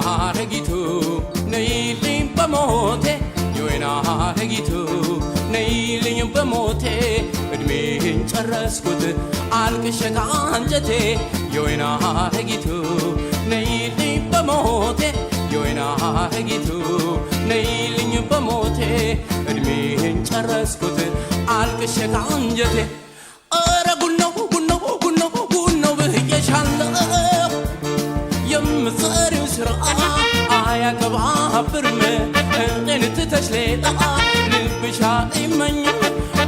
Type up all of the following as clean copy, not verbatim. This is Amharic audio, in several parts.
haregitu nailim pamote yoina haregitu nailim pamote edmin charaskut alkshaka anjate yoina haregitu nailim pamote yoina haregitu nailim pamote edmin charaskut alkshaka anjate ara gunno يمصر سرعة يا كباب برمة أنت تشليت للبشاء من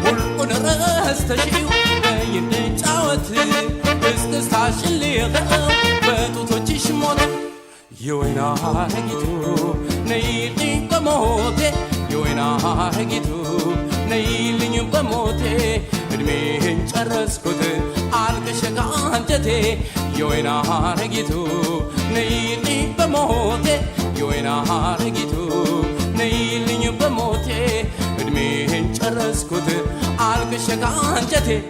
والقدرة استشيو بين تعوت استستاش اللي غاب بتوتش موت يوينا هجيتو نيلي بموتة يوينا هجيتو نيلي بموتة بدمين شرسكوت عالكشك عنتي يوينا هرجيتو نيلي بموتة يوينا هرجيتو نيلي بموتة بدمين شرسكوت عالكشك عنتي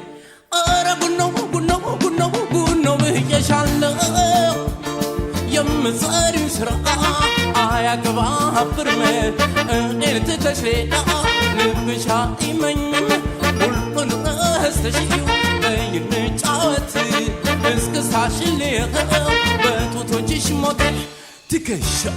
أرا بنو بيجشالو يم صاري سرعة يا كباب برمة أنت تشلي لبشاي من والقدرة استشيو بين تعوت اسكساش اللي غاب بتوتش موت تكشى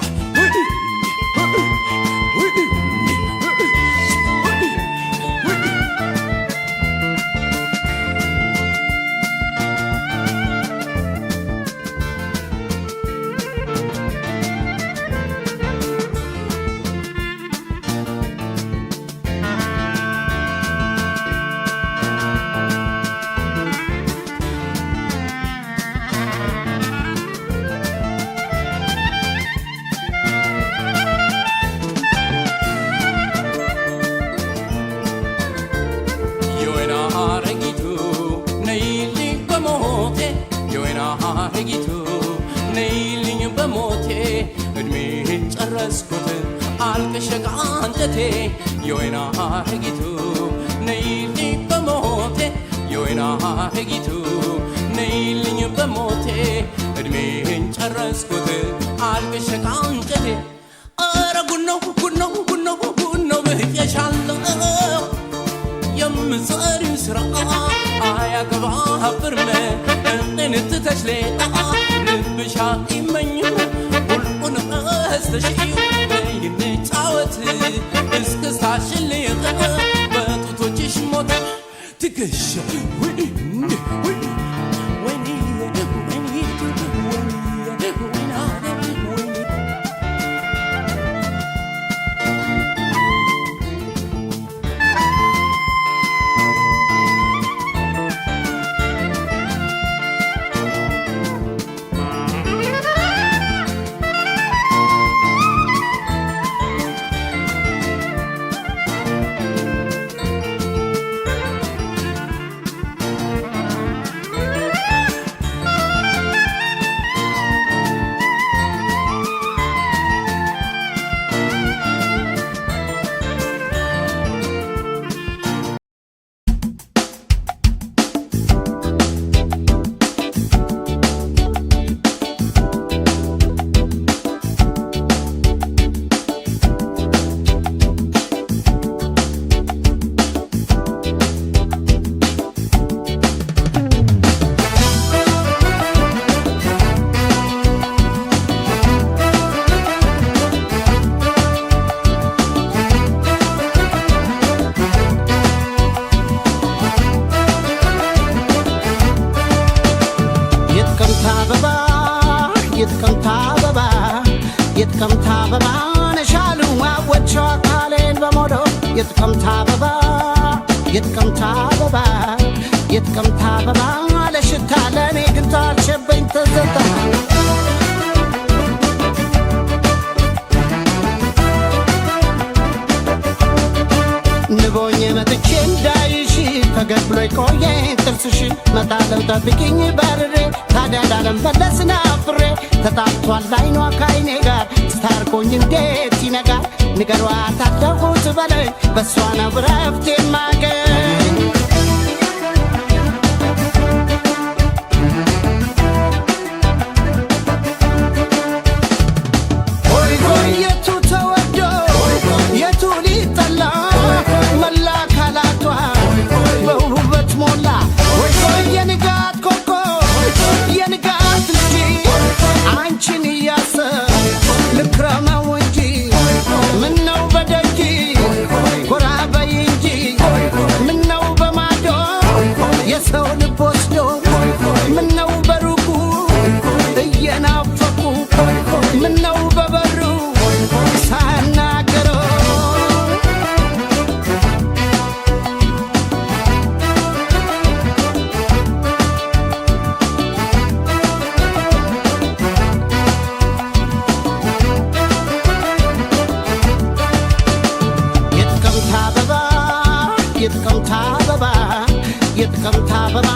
يوينا هجيتو نيلي بموتة يوينا هجيتو نيلي بموتة ادمين شرسكوت عالكشك عنجتي أرا قنو بيجشالو يم صاري سرعة يا كباب برمة أنت تشلي لبشاي من والقدرة استشيو بين تعوت اسكساش اللي غاب بتوتش موت تكشى بكيني بارري تادا دالم بلسنا فري تطاطوال لاينو كايني غار ستاركوني نديتي نغار نغروا تادخو تبالي بسوانا برفتي ماغن አንቺን እያሰብ ልክረመው እንጂ ምነው በደጅ ጎራ በይ እንጂ ምነው በማዶ የሰው ልብ ወስዶ ምነው በሩቁ እየናፈቁ ምነው በበሩ ሳናገረው የጥቅምት አበባ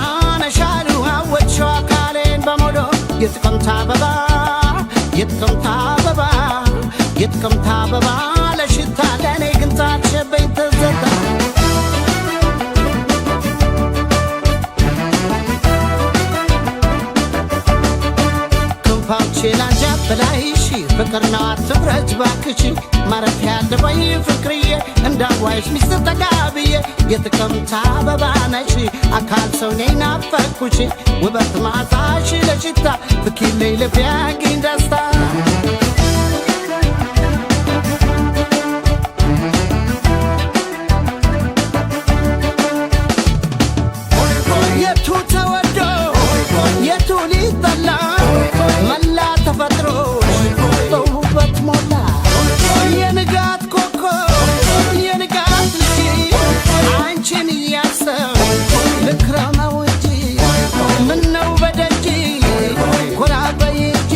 ነሻሉ አወቸው አካሌን በሞዶ የጥቅምት አበባ የጥቅምት አበባ የጥቅምት አበባ ለሽታ ለእኔ ግን ታሸበኝ ትዘታ ክንፋችን አንጃት በላይሽ ፍቅርና ትብረጅ ባክሽ ማረፊያ ያለበይ ፍቅርዬ እንዳዋይሽ ሚስጥር ተጋብዬ የጥቅምት አበባ ነሽ አካል ሰው ነኝ ናፈኩሽ ውበት ማታሽ ለሽታ ፍኪለይ ልብ ያግኝ ደስታ የቱ ተወዶ የቱ ሊጠላ መላ ተፈጥሮሽ በውበት ሞላ የንጋት ኮከብ የንጋት ልጅ አንቺን እያሰብ ልክረመው እንጂ ምነው በደጅ ጎራ በይ እንጂ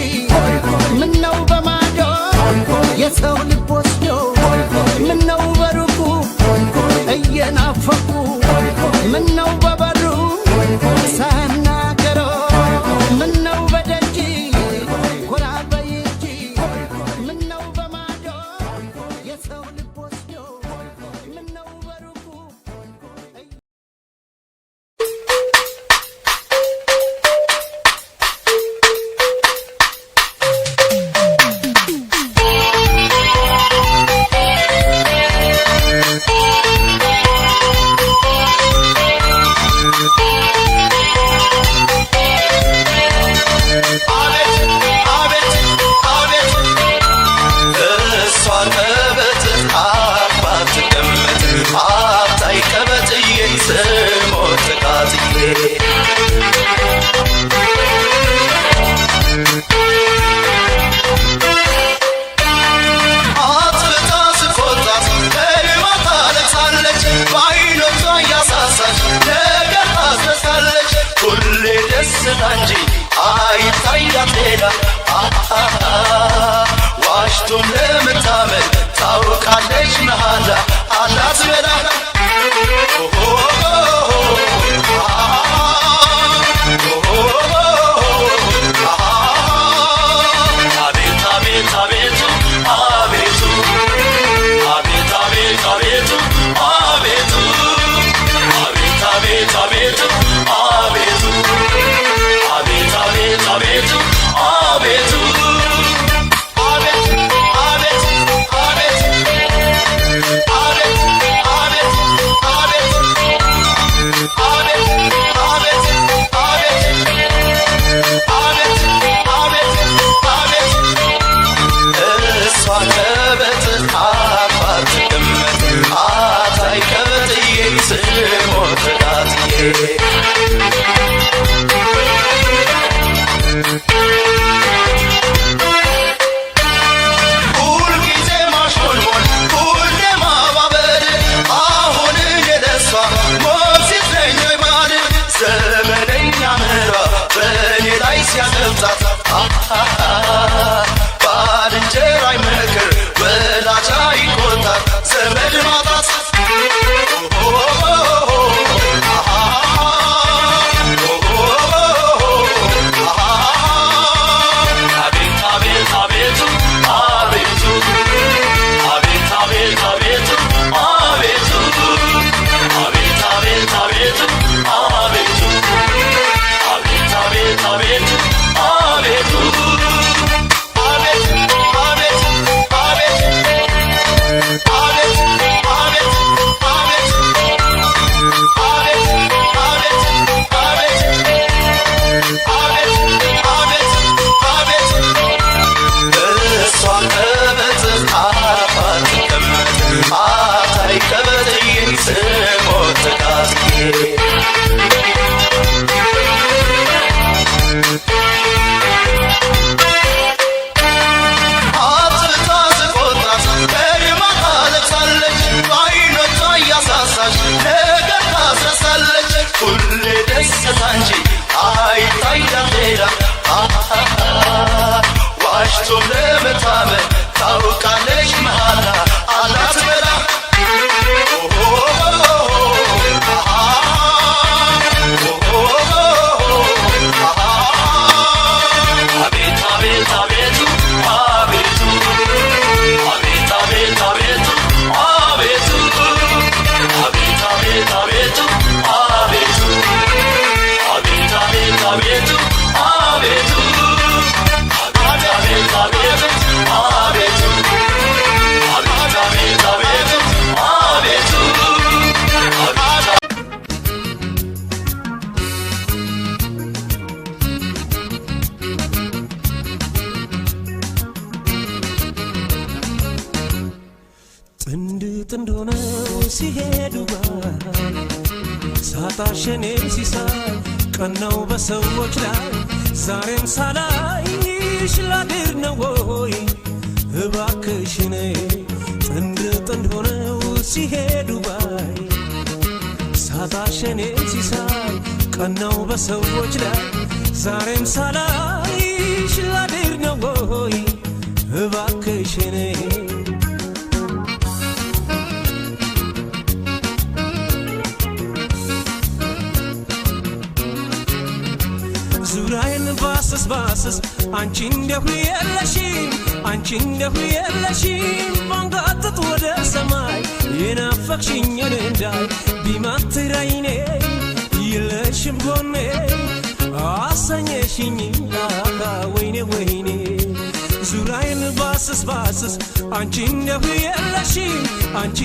እንደሆነው ሲሄዱ ሳታሸኔ ሲሳይ ቀናው በሰዎች ላይ ዛሬም ሳላይሽ ላድር ነው ወይ እባክሽ ነይ ጥንድ ሆነው ሲሄዱ ሳታሸኔ ሲሳይ ቀናው በሰዎች ላይ ዛሬም ሳላይሽ ላድር ነው ወይ እባክሽ ነይ ዙራዬን ባስስ አንቺ እንደሁ የለሽም ባንጋጥጥ ወደ ሰማይ የናፈቅሽኝ እንዳይ ቢማትራይኔ የለሽም ጎኔ አሰኘሽኝ ወይኔ ዙራዬን ባስስ አንቺ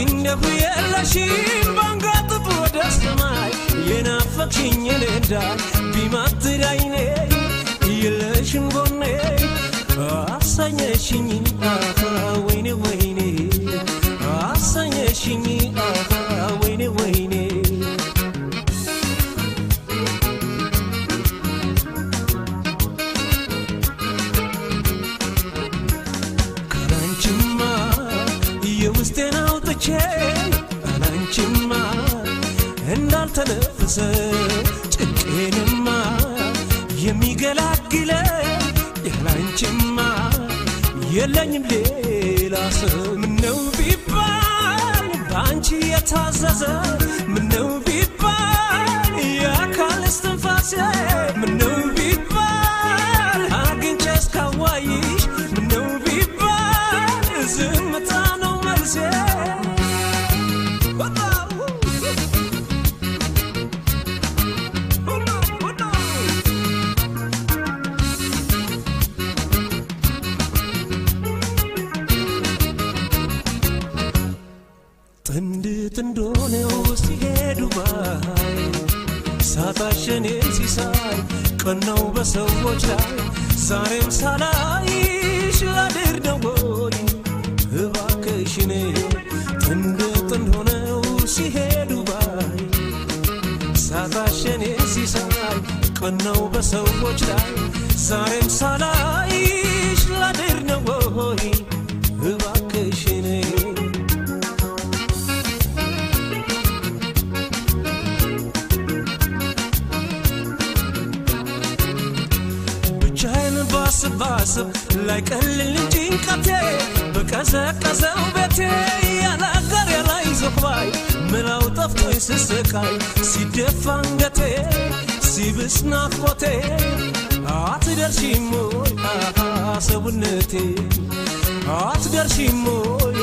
እንደሁ የለሽም ባንጋጥጥ ወደ ሰማይ የናፈቅሽኝ እንዳይ ቢማትራይኔ የለሽም ጎኔ አሰኘሽኝ ወይኔ አሰኘሽኝ ወይኔ ካላንቺማ የውስጤን አውጥቼ ካላንቺማ እንዳልተነፈሰ ጭንቄንማ የሚገላግለ ያላንቺማ የለኝም ሌላ ሰው ምነው ቢባል ባንቺ የታዘዘ ምነው ቢባል የአካል እስትንፋሴ ምነው ቢባል አግኝቼ እስካዋይሽ ምነው ቢባል ዝምታ ነው መልሴ ጥንድ ሆነው ሲሄዱ ሳታሸኔ ሲሳይ ቀናው በሰዎች ላይ ዛሬም ሳላይሽ ላድር ነው ወይ እባክሽ ነይ ጥንድ ሆነው ሲሄዱ ሳታሸኔ ሲሳይ ቀናው በሰዎች ላይ ዛሬም ሳላይሽ ላድር ነው ወይ እባክሽ ነይ ባስብ ላይ ቀልል ጭንቀቴ በቀዘቀዘው ቤቴ ያላገር ያላይ ዘባይ ምናው ጠፍቶኝ ስስቃይ ሲደፋ አንገቴ ሲብስ ናፍቆቴ አትደርሺም ወይ ሰውነቴ አትደርሺም ወይ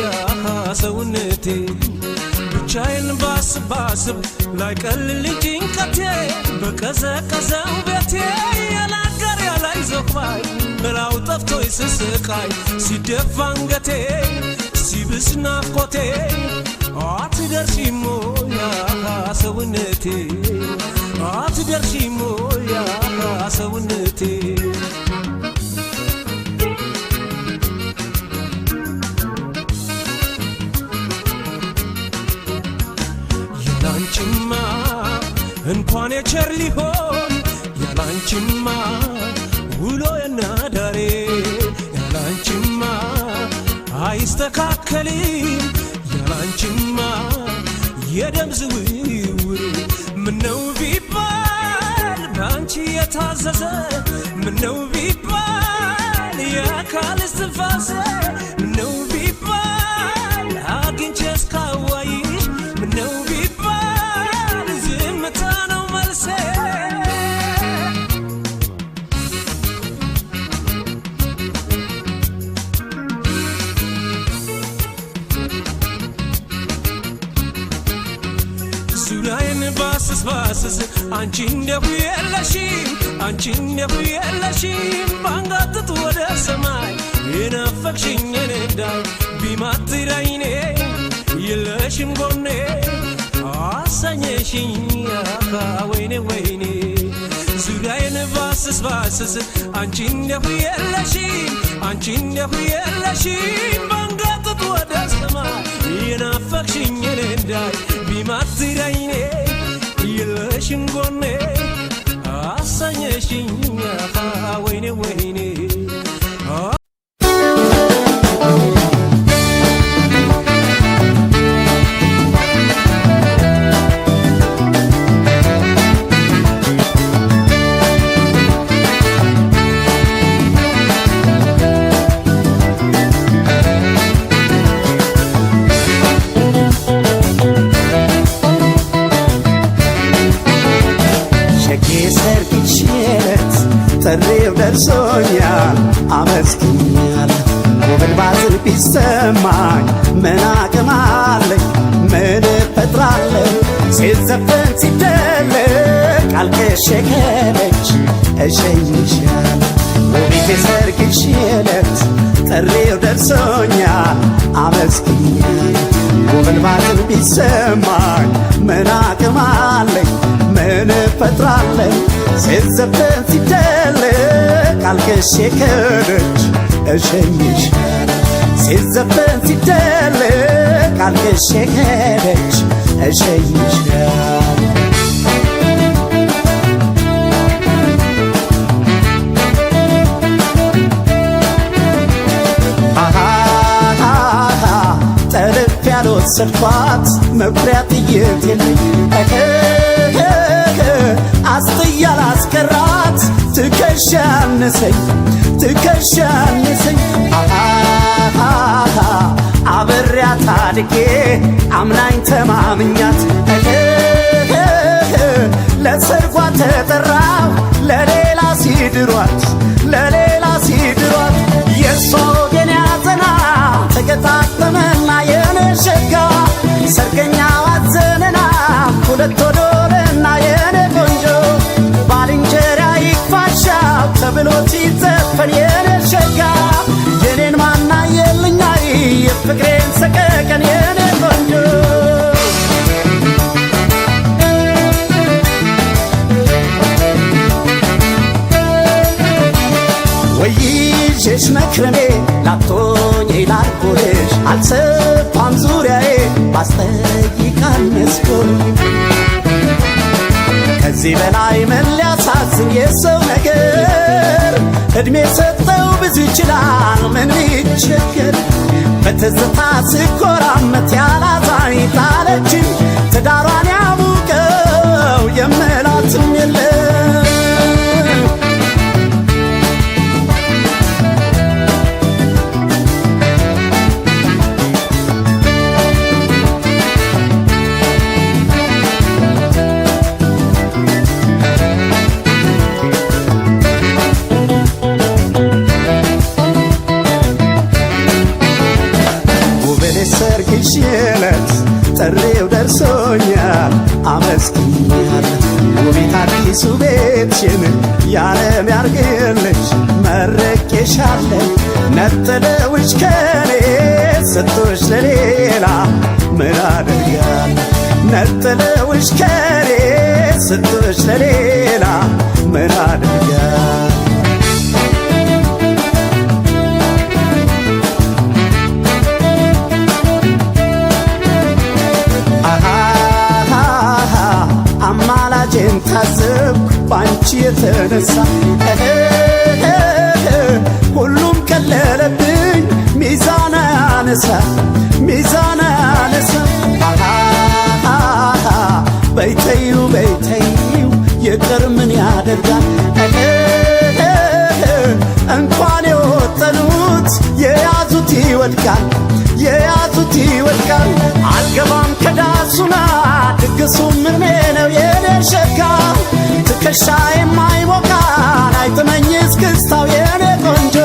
ሰውነቴ ብቻዬን ባስብ ላይ ቀልል ጭንቀቴ በቀዘቀዘው ቤቴ ያላገር ያላይ ዘባይ ምናው ጠፍቶኝ ስስቃይ ሲደፋ አንገቴ ሲብስ ናፍቆቴ አትደርሺም ወይ ሰውነቴ አትደርሺም ወይ ሰውነቴ ያላንቺማ እንኳን የቸር ሊሆን ያላንቺማ ውሎ የናዳሬ ያላንቺማ አይስተካከልም ያላንቺማ የደም ዝውውር ምነው ቢባል ባንቺ የታዘዘ ምነው ቢባል የአካል እስትንፋሴ ምነው ቢባል አግኝቼ እስካዋይሽ ምነው ቢባል ዝምታ ነው መልሴ ዙራዬን ባስስ አንቺ እንደሁ የለሽም ባንጋጥጥ ወደ ሰማይ የናፈቅሽኝ እንዳይ ቢማትራይኔ የለሽም ጎኔ አሰኘሽኝ ወይኔ ዙራዬን ባስስ አንቺ እንደሁ የለሽም ባንጋጥጥ ወደ ሰማይ የናፈቅሽኝ እንዳይ ቢማትረይኔ የለሽም ጎኔ አሳኘሽኝ ወይኔ ወይኔ ጥሪው ደርሶኛል አመስግኛል ውብል ባዝል ቢሰማኝ ምን አቅም አለኝ ምን እፈጥራለሁ ሲዘፈን ሲደለቅ አልቅሼ ከደጅ እሸኝሻል ውቢቴ ሰርግሽ ዕለት ጥሪው ደርሶኛል አመስግኛል ውብል ባዝል ቢሰማኝ ምን አቅም አለኝ ምን እፈጥራለሁ ሲዘፈን ሲደለቅ አልቅሼ ከደጅ እሸኝሻል ሲዘፈን ሲደለቅ አልቅሼ ከደጅ እሸኝሻል ጠልፍ ያልወሰድኳት መኩሪያ ጥይት የለኝ አስጥያ ላስቀራት ትከሻነሰኝ አብሬያት አድጌ አምናኝ ተማምኛት ለሰርጓ ተጠራሁ ለሌላ ሲድሯት የእሷ ወገን ያዘና ተገጣጠመና የኔ ሸጋ ሰርገኛው አዘነና ሁለት ወዶልና የኔ ቆንጆ ባልንጀራ ይክፋሻው ተብሎ ሲዘፈን የኔ ሸጋ የኔን ማና የልኛይ የፍቅሬን ሰቀቀን የኔ ቆንጆ ወይዤሽ መክረሜ ላቶኝ ላልኩልሽ አልሰፋም ዙሪያዬ ባስጠይቃል መስኮል ከዚህ በላይ ምን ሊያሳዝን የሰው ነገር ዕድሜ ሰጠው ብዙ ይችላል ምን ቢቸገር በትዝታ ስኮራመት ያላዛኝ ጣለችኝ ትዳሯን ያሙቀው የምላትም የለም ሰርግሽ ዕለት ጥሪው ደርሶኛል አመስግኛል ውቢት አዲሱ ቤትሽን ያለም ያርግልሽ መርቄሻለሁ ነጥለውሽ ከኔ ሰጥቶሽ ለሌላ ምን አደርጋለሁ ነጥለውሽ ከኔ ሰጥቶሽ ለሌላ ምን አደርጋለሁ አማላጄን ታዘብኩ ባንቺ የተነሳ ሁሉም ቀለለብኝ ሚዛን አነሳ በይተዩ ይቅር ምን ያደርጋል እንኳን የወጠኑት የያዙት ይወድቃል አልገባም ከዳሱና ድግሱ ምን ነው የኔ ሸጋ ትከሻ የማይሞቃን አይጥመኝ እስክስታው የኔ ቆንጆ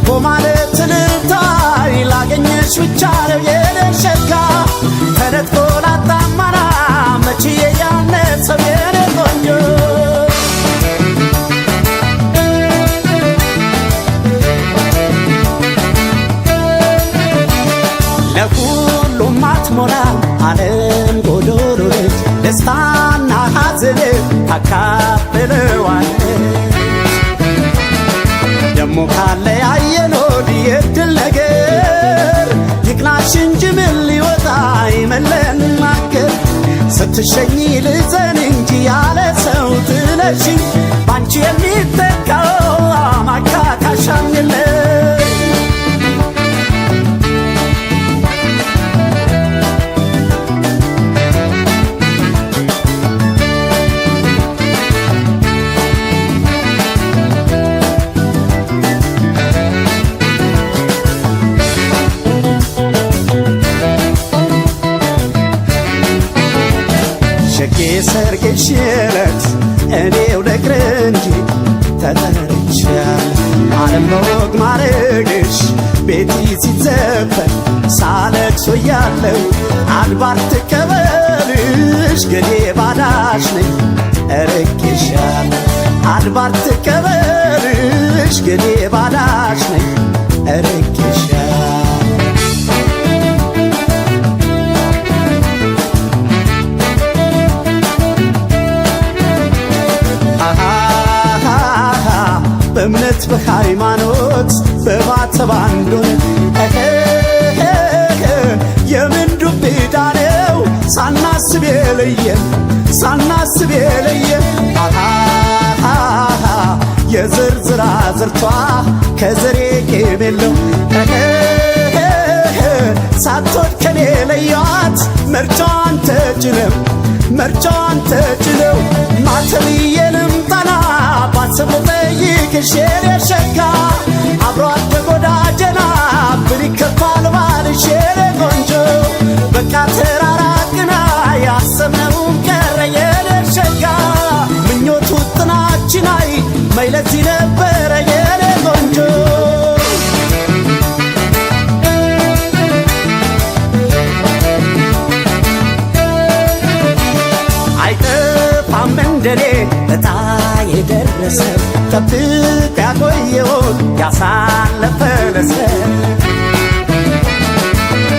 በማለት ልታይ ላገኘሽ ብቻ ነው የኔ ሸጋ ተነጥቆ ላጣማና መችዬ ያነሰው የኔ ቆንጆ ለሁሉም አትሞላ ዓለም ጎዶሎ ነች ደስታና ሐዘን ታካፍለዋለች ደሞ ካለ ያየነው የድል ነገር ይቅናሽኝ ስትሸኝ ልዘን እንጂ ያለ ሰው ጥለሽኝ ባንቺ የሚተካው ማካካሻም የለም ሰርግሽ ዕለት እኔው ልቅር እንጂ ተጠርቻለሁ ዓለም በወግ ማረግሽ ቤቲ ሲዘፈን ሳለቅሶ ያለው አድባር ትቀበልሽ ገዴ ባዳሽ ነኝ እርቄሻለሁ አድባር ትቀበልሽ ገዴ ባዳሽ ነኝ እርቄሻለሁ በእምነት በሃይማኖት በማተብ አንዱን የምን ዱብ ዕዳ ነው ሳናስብ የለየን ሳናስብ የለየን የዝርዝር አዝርቷ ከዘሬ የሌለው ሳትወድ ከኔ ለያት መርጫዋን ተጭነው መርጫዋን ተጭነው ማተብዬ ልምጣና ባሰብ ጠይቅሽ የኔ ሸጋ አብሮ አደግ ወዳጀና ምን ይከፋል ባልሽ የኔ ቆንጆ በቃ ተራራቅና ያሰብነውን ቀረ የኔ ሸጋ ምኞቱ ጥናችን አይ መይለት ነበረ የኔ ቆንጆ እንደኔ እጣ የደረሰ ጠብቅ ያቆየውን ያሳለፈ ለሰብ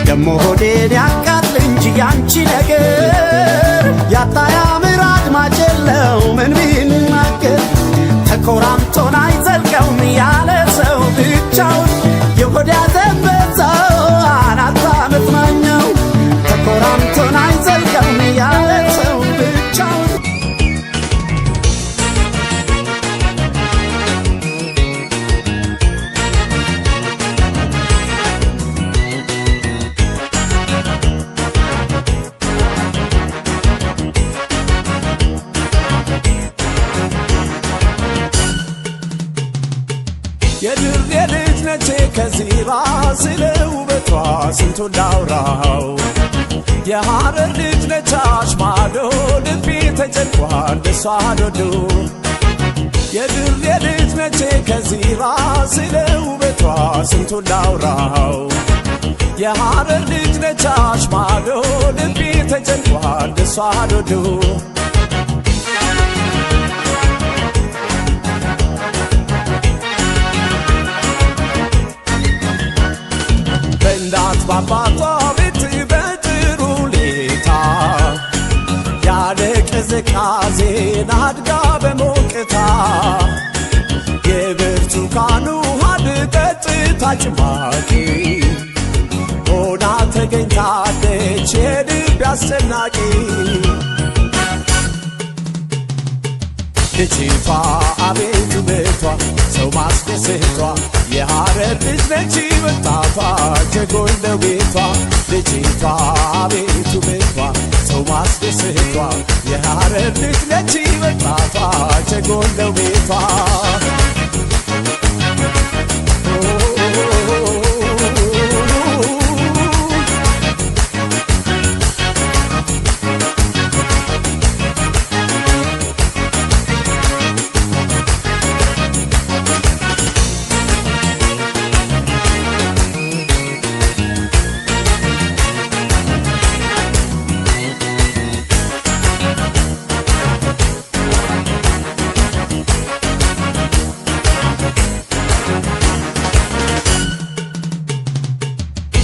ደሞ ሆዴን ያቃጥል እንጂ ያንቺ ነገር ያጣ ያምር አድማጭ የለው ምን ቢናገር ተኮራምቶን አይዘልቀውም ያለ ሰው ብቻውን የሆድ ያዘበዛው አናታ መጽናኛው ተኮራምቶን አይዘልቀውም ያለ ሰው ብቻውን የድሬ ልጅ ነቼ ከዚራ ስለ ውበቷ ስንቱን ላውራው የሐረር ልጅ ነቻሽ ማዶ ልቤ ተጨንቋል እሷ ዶዶ የድሬ ልጅ ነቼ ከዚራ ስለ ውበቷ ስንቱን ላውራው የሐረር ልጅ ነቻሽ ማዶ ልቤ ተጨንቋል እሷ ዶዶ በእናት ባባቷ ቤት በጥሩ ሁኔታ ያለ ቅዝቃዜን አድጋ በሞቅታ የብርቱካኑ ውሃን ጠጥታ ጭማቂ ሆና ተገኝታለች የልብ አስጨናቂ ልጅቷ አቤት ውበቷ ሰው ማስደሰቷ የሐረር ልጅ ነች ወጣቷ ጀጎል ነው ቤቷ ልጅቷ አቤት ውበቷ ሰው ማስደሰቷ የሐረር ልጅ ነች ወጣቷ ጀጎል ነው ቤቷ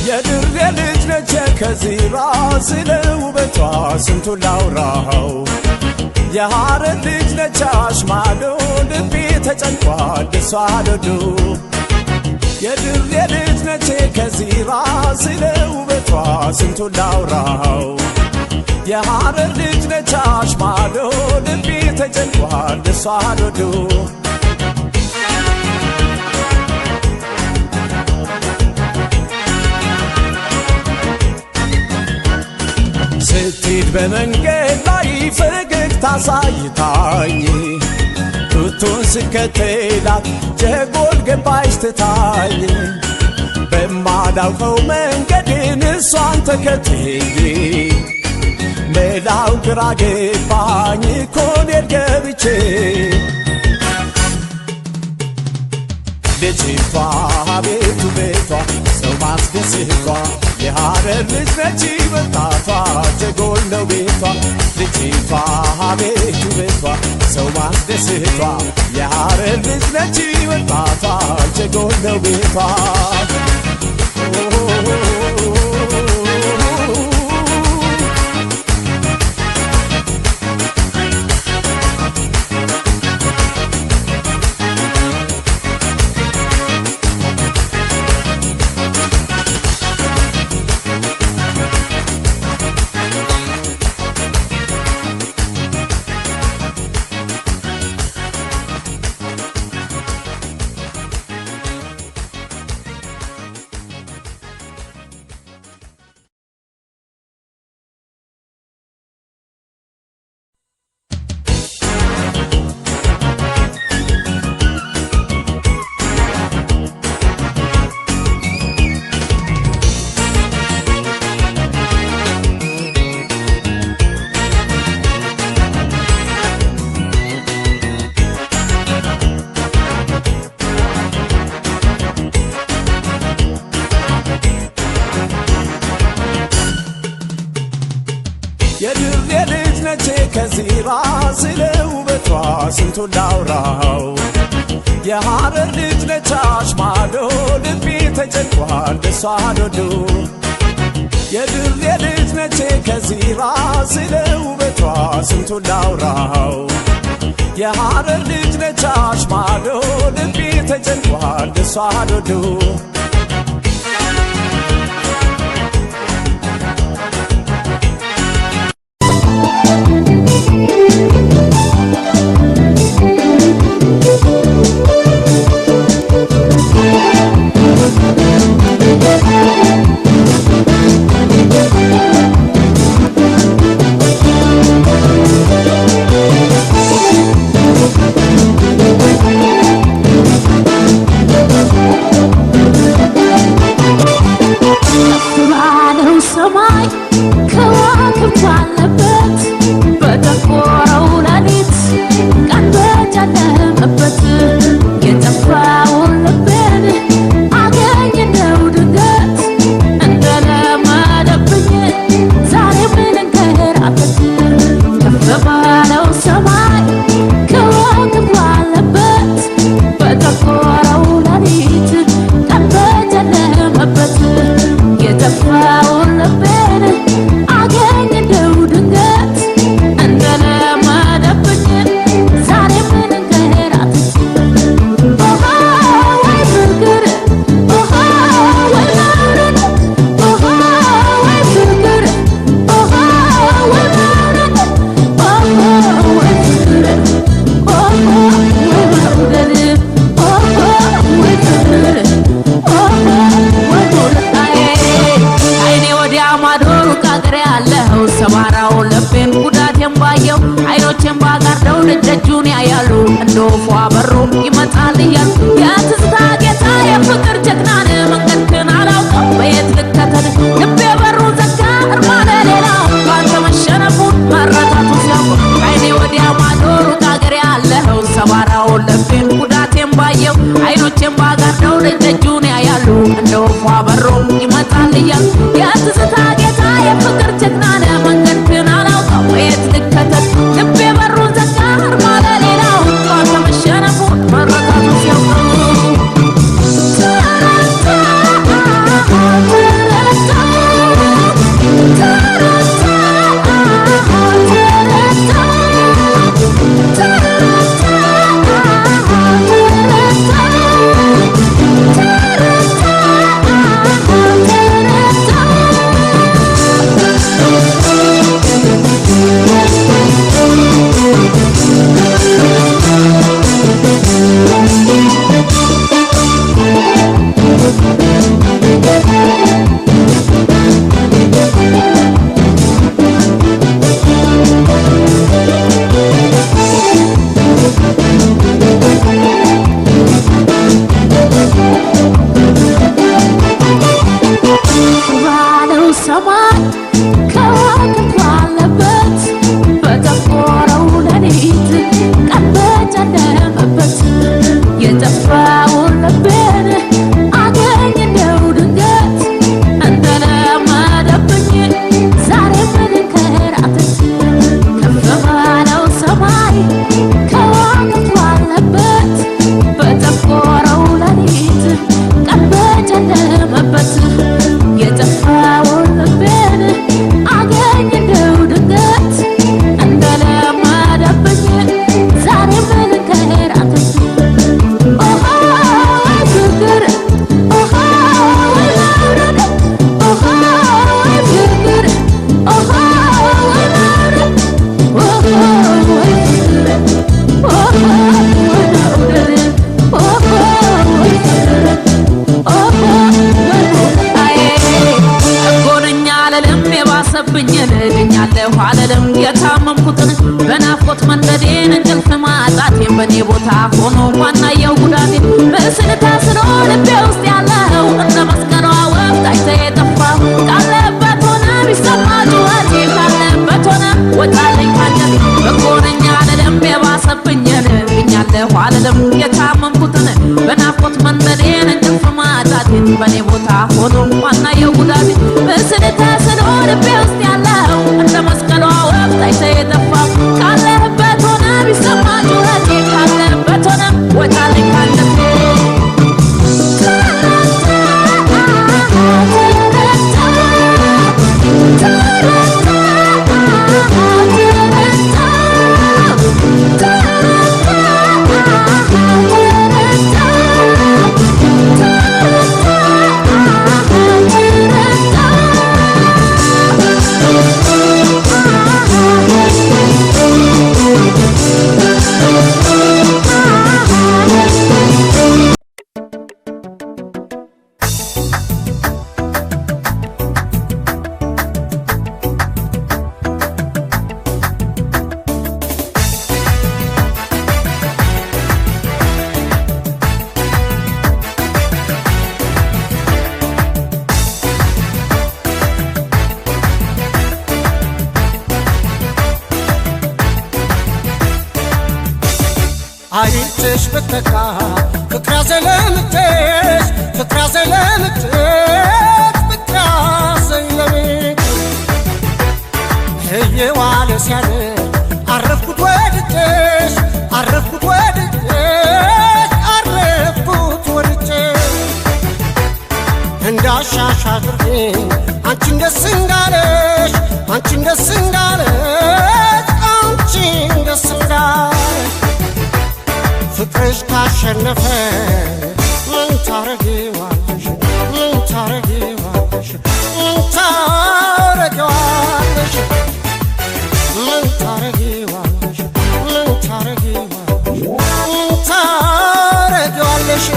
የድሬ ልጅ ነች ከዚራ ስለ ውበቷ ስንቱን ላውራው የሐረር ልጅ ነች አሽማዶ ልቤ ተጨንቋል እሷ ዶዶ የድሬ ልጅ ነች ከዚራ ስለ ውበቷ ስንቱን ላውራው የሐረር ልጅ ነቻሽ ማዶ ልቤ ተጨንቋል እሷን ወዶ ስትሄድ በመንገድ ላይ ፈገግታ ሳይታኝ ቱቱን ስከተላት ጀጎል ገባች ትታኝ በማላውቀው መንገድን እሷን ተከትዬ ሌላው ግራ ገባኝ ኮኔል ገብቼ ልጅቷ ቤቱ ቤቷ ሰው ማስደስቷ የሐረር ልጅ ነች ወጣቷ ጀጎል ነው ቤቷ ልጅቷ ቤቱ ቤቷ ሰው ማስደስቷ የሐረር ልጅ ነች ወጣቷ ጀጎል ነው ቤቷ የድሬ ልጅ ነች ከዚራ ስለ ውበቷ ስንቱን ላውራው የሐረር ልጅ ነች አሽማዶ ልቤ ተጨንቋል እሷን ወዶ የድሬ ልጅ ነች ከዚራ ስለ ውበቷ ስንቱን ላውራው የሐረር ልጅ ነች አሽማዶ ልቤ ተጨንቋል እሷን ወዶ ሰማይ ከዋክብት አለበት በደንቆረው የጨለመበት የጠፋውን ልቤን አገኝ እንደው ድንገት እንደለመደብኝ ዛሬም ልንከራተት ኦሆ ፍቅር ኦሆ መውረድ ኦሆ ፍቅር ኦሆ መውረድ ኦሆ ፍቅር ኦሆ መውረድ ኦሆ የባሰብኝን እድኛለሁ አለለም የታመምኩትን በናፍቆት መንደዴን እንቅልፍ ማጣቴን በኔ ቦታ ሆኖ ዋናየው ጉዳቴ ምስል ታስሮ ልቤ ውስጥ ያለው እንደ መስቀሏ ወፍ ታይተ የጠፋው ካለበት ሆነ ቢሰማ ጩኸቴ ካለበት ሆነ ወጣልኝ ካንጀቴ በጎነኛ አለለም የባሰብኝን እድኛለሁ አለለም የታመምኩትን በናፍቆት መንደዴን እንቅልፍ ማጣቴን በኔ ቦታ ሆኖ ዋናየው ጉዳቴ ምስል ታስሮ ልቤ ውስጥ ያለው እንደ መስቀሏ ወፍ ታይተ የጠፋው ካለበት ሆነ ቢሰማ ጩኸቴ ካለበት ሆነ ወጣልኝ ካንጀቴ አይንሽ በተካ ፍቅራ ዘለምትሽ ፍቅራ ዘለምትሽ ፍቅራ ዘለምትሽ እየዋለ ሲያድር አረፍኩት ወድጄሽ አረፍኩት ወድጄሽ አረፍኩት ወድጄሽ እንዳሻሽ አድርጌ አንቺን ደስ እንዳለሽ አንቺን ደስ እንዳለሽ አንቺን ደስ እንዳለሽ ፍቅርሽ ካሸነፈ ምን ታረጊዋለሽ ምን ታረጊዋለሽ ምን ታረጊዋለሽ ምን ታረጊዋለሽ ምን ታረጊዋለሽ ምን ታረጊዋለሽ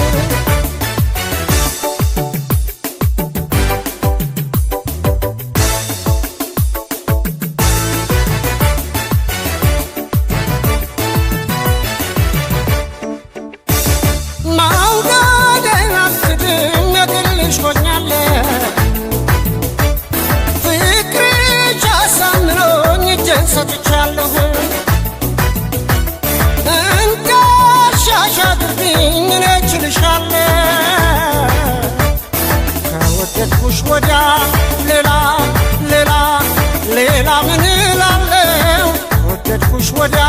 ሰጥቻለሁ እንዳሻሽ አድርጊኝ እኔ እችልሻለሁ ከወደድኩሽ ወዲያ ሌላ ሌላ ሌላ ምን እላለሁ ከወደድኩሽ ወዲያ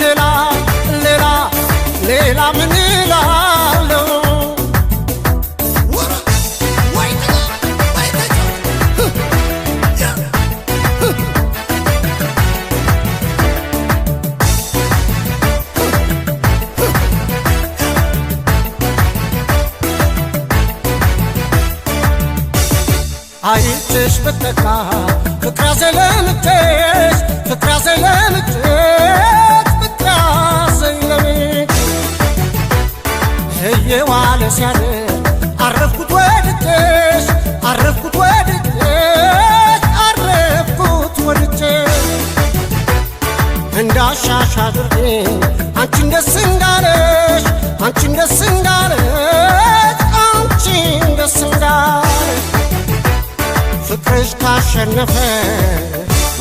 ሌላ ሌላ ሌላ ምን እላለሁ አይንሽ በተካ ፍቅራ ዘለምትሽ ፍቅራ ዘለምትሽ ፍቅራ ዘለምትሽ እየዋለ ሲያድር አረፍኩት ወድጄሽ አረፍኩት ወድጄሽ አረፍኩት ወድጄሽ እንዳሻሽ አድርጌ አንቺን ደስ እንዳለሽ አንቺን ደስ እንዳለሽ አንቺን ደስ እንዳለሽ ፍቅርሽ ካሸነፈ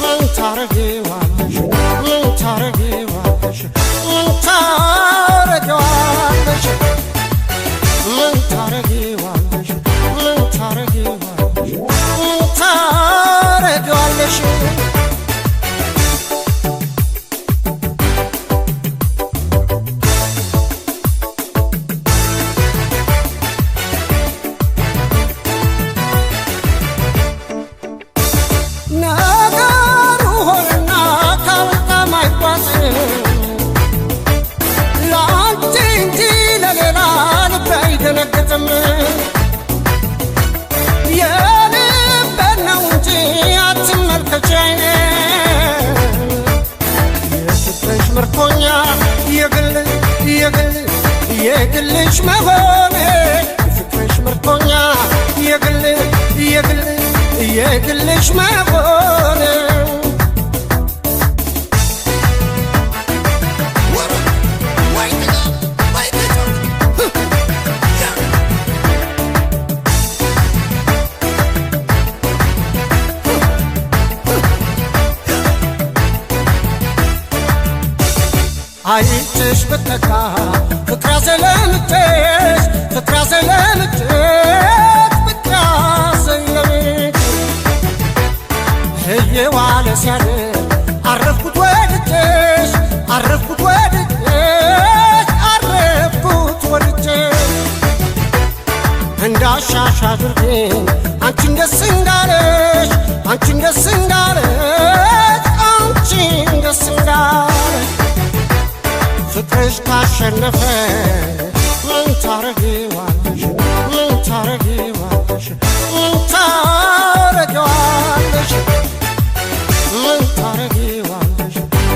ምን ታረጊዋለሽ ምን ታረጊዋለሽ ምን ታረጊዋለሽ ምን ታረጊዋለሽ ምን ታረጊዋለሽ ምን ታረጊዋለሽ የግልሽ መሆኔ ፍቅርሽ ምርኮኛ የግልሽ መሆኔ አይቼሽ ብተካ ፍቅራ ዘለምቼሽ ፍቅራ ዘለምቼ እየዋለ ሲያድር አረፍኩት ወድጄሽ እንዳሻሽ አድርጌ አንቺን ደስ እንዳለሽ ፍቅርሽ ካሸነፈ ምን ታረጊዋለሽ ምን ታረጊዋለሽ ምን ታረጊዋለሽ ምን ታረጊዋለሽ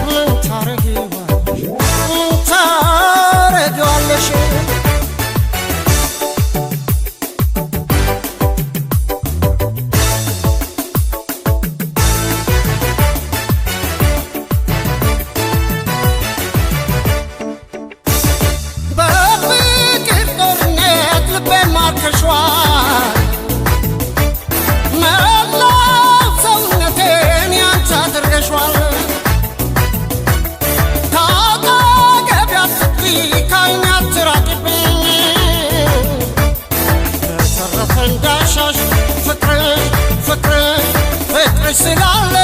ምን ታረጊዋለሽ ምን ታረጊዋለሽ ፍቅርሽ ስላለ